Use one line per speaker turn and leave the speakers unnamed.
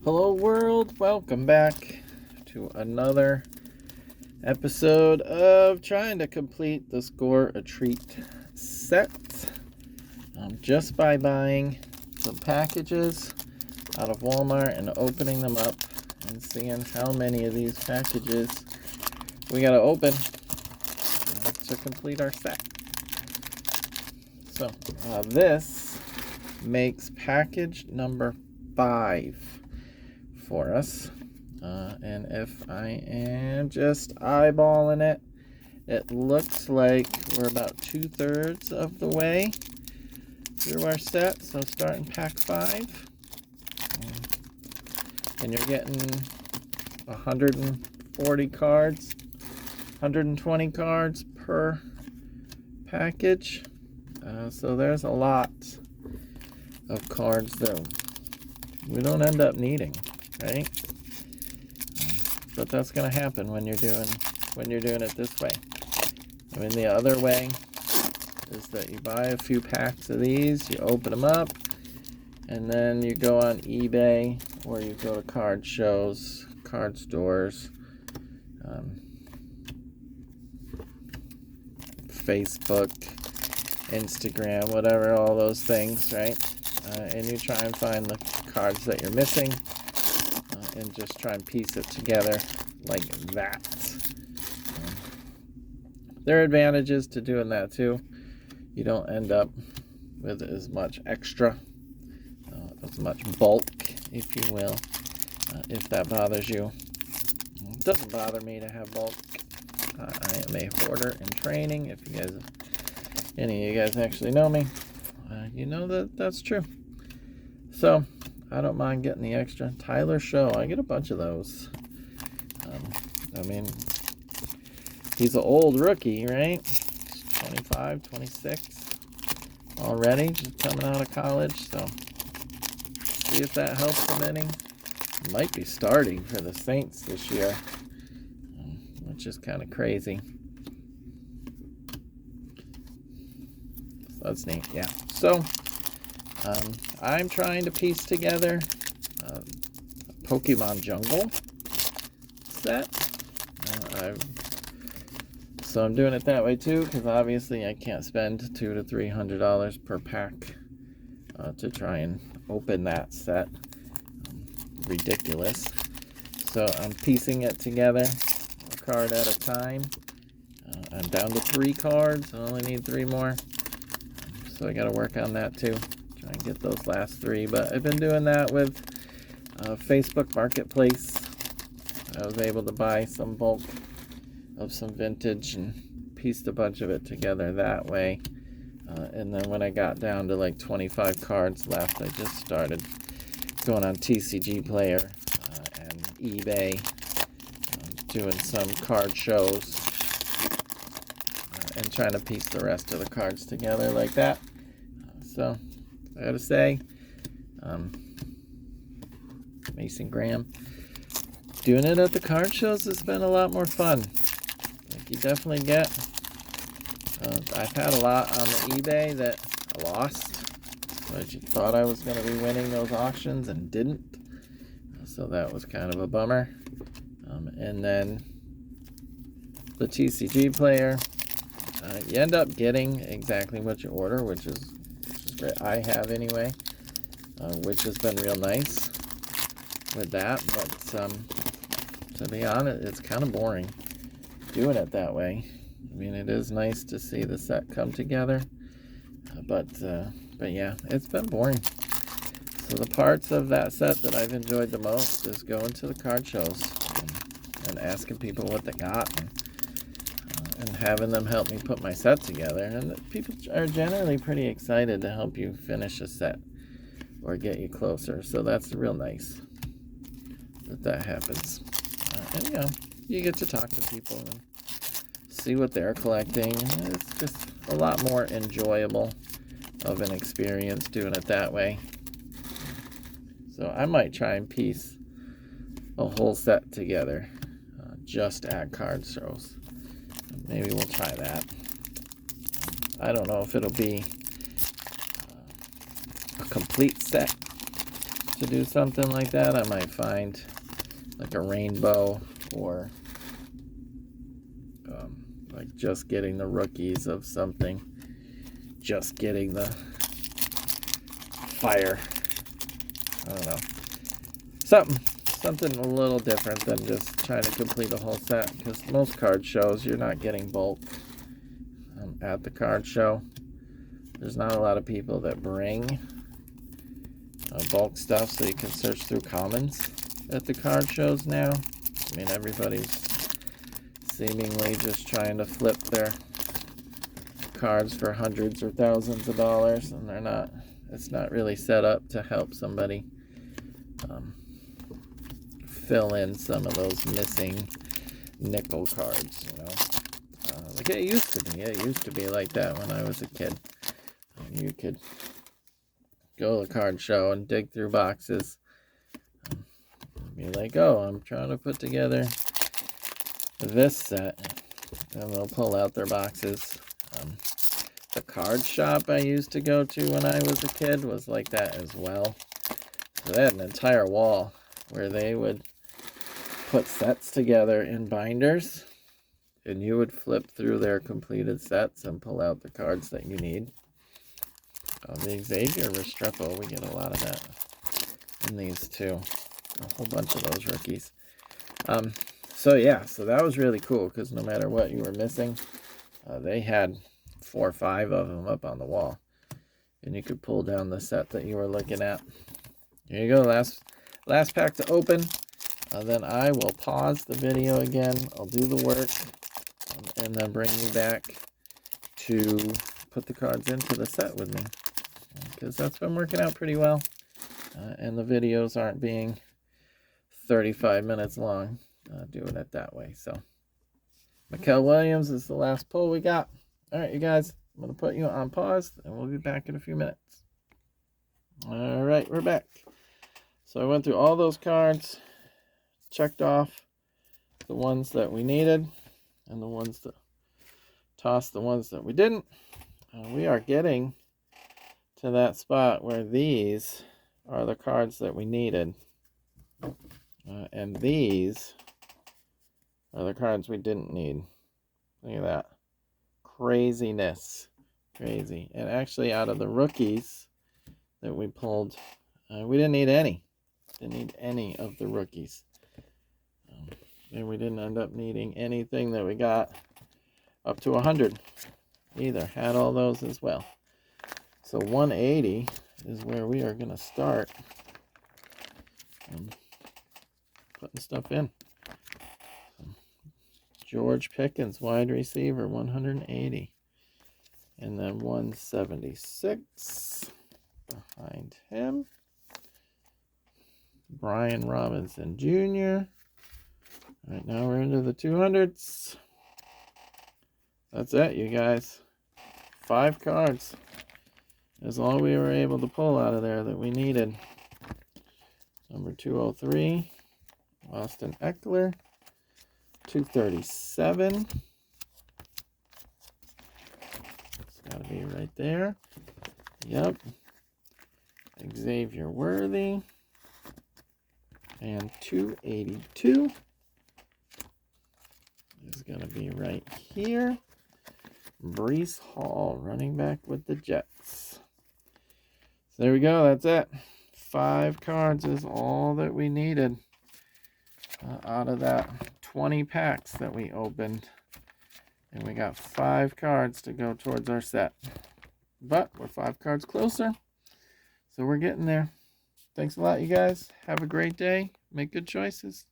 Hello world, welcome back to another episode of trying to complete the Score a Treat set just by buying some packages out of Walmart and opening them up and seeing how many of these packages we gotta open to complete our set. So this makes package number 5 for us, and if I am just eyeballing it, it looks like we're about 2/3 of the way through our set. So starting pack 5, and you're getting 140 cards, 120 cards per package. So there's a lot of cards that we don't end up needing, right? But that's going to happen when you're doing it this way. I mean, the other way is that you buy a few packs of these, you open them up, and then you go on eBay or you go to card shows, card stores, Facebook, Instagram, whatever, all those things, right? And you try and find the cards that you're missing and just try and piece it together like that. There are advantages to doing that too. You don't end up with as much extra, as much bulk, if you will, if that bothers you. It doesn't bother me to have bulk. I am a hoarder in training. If you guys, any of you guys actually know me, you know that that's true. So I don't mind getting the extra. Tyler Show, I get a bunch of those. I mean, he's an old rookie, right? He's 25, 26 already, just coming out of college. So see if that helps him any. He might be starting for the Saints this year, which is kind of crazy. So that's neat, yeah. So I'm trying to piece together a Pokemon Jungle set. So I'm doing it that way too, because obviously I can't spend $200 to $300 per pack to try and open that set. Ridiculous. So I'm piecing it together, a card at a time. I'm down to 3 cards. I only need 3 more. So I got to work on that too. Try and get those last 3. But I've been doing that with Facebook Marketplace. I was able to buy some bulk of some vintage and pieced a bunch of it together that way. And then when I got down to like 25 cards left, I just started going on TCG Player and eBay, doing some card shows and trying to piece the rest of the cards together like that. So I gotta say, Mason Graham, doing it at the card shows has been a lot more fun. Like, you definitely get, I've had a lot on the eBay that I lost. I thought I was going to be winning those auctions and didn't. So that was kind of a bummer. And then the TCG Player, you end up getting exactly what you order, which is great. I have anyway, which has been real nice with that. But to be honest, it's kind of boring doing it that way. I mean, it is nice to see the set come together, but yeah, it's been boring. So the parts of that set that I've enjoyed the most is going to the card shows and asking people what they got and having them help me put my set together. And people are generally pretty excited to help you finish a set or get you closer. So that's real nice that happens. And you know, you get to talk to people and see what they're collecting. It's just a lot more enjoyable of an experience doing it that way. So I might try and piece a whole set together just at card shows. Maybe we'll try that. I don't know if it'll be a complete set to do something like that, I might find like a rainbow, or like just getting the rookies of something, just getting the fire. I don't know. Something a little different than just trying to complete a whole set, because most card shows you're not getting bulk at the card show. There's not a lot of people that bring bulk stuff so you can search through commons at the card shows now. I mean, everybody's seemingly just trying to flip their cards for hundreds or thousands of dollars, and they're not. It's not really set up to help somebody fill in some of those missing nickel cards, you know. Like it used to be. It used to be like that when I was a kid. You could go to the card show and dig through boxes. Be like, oh, I'm trying to put together this set. And they'll pull out their boxes. The card shop I used to go to when I was a kid was like that as well. So they had an entire wall where they would put sets together in binders, and you would flip through their completed sets and pull out the cards that you need. The Xavier Restrepo, we get a lot of that in these too. A whole bunch of those rookies. So yeah, so that was really cool, because no matter what you were missing, they had 4 or 5 of them up on the wall, and you could pull down the set that you were looking at. Here you go, last pack to open. Then I will pause the video again. I'll do the work, and then bring you back to put the cards into the set with me, because that's been working out pretty well. And the videos aren't being 35 minutes long doing it that way. So Maikel Williams is the last pull we got. All right, you guys, I'm going to put you on pause, and we'll be back in a few minutes. All right, we're back. So I went through all those cards, checked off the ones that we needed, and the ones that tossed the ones that we didn't. We are getting to that spot where these are the cards that we needed, and these are the cards we didn't need. Look at that. Craziness. Crazy. And actually, out of the rookies that we pulled, we didn't need any. Didn't need any of the rookies. And we didn't end up needing anything that we got up to 100 either. Had all those as well. So 180 is where we are going to start putting stuff in. George Pickens, wide receiver, 180. And then 176 behind him. Brian Robinson Jr. All right, now we're into the 200s. That's it, you guys. 5 cards is all we were able to pull out of there that we needed. Number 203, Austin Eckler. 237. It's got to be right there. Yep. Xavier Worthy. And 282 is going to be right here. Breece Hall, running back with the Jets. So there we go. That's it. 5 cards is all that we needed out of that 20 packs that we opened. And we got 5 cards to go towards our set. But we're 5 cards closer. So we're getting there. Thanks a lot, you guys. Have a great day. Make good choices.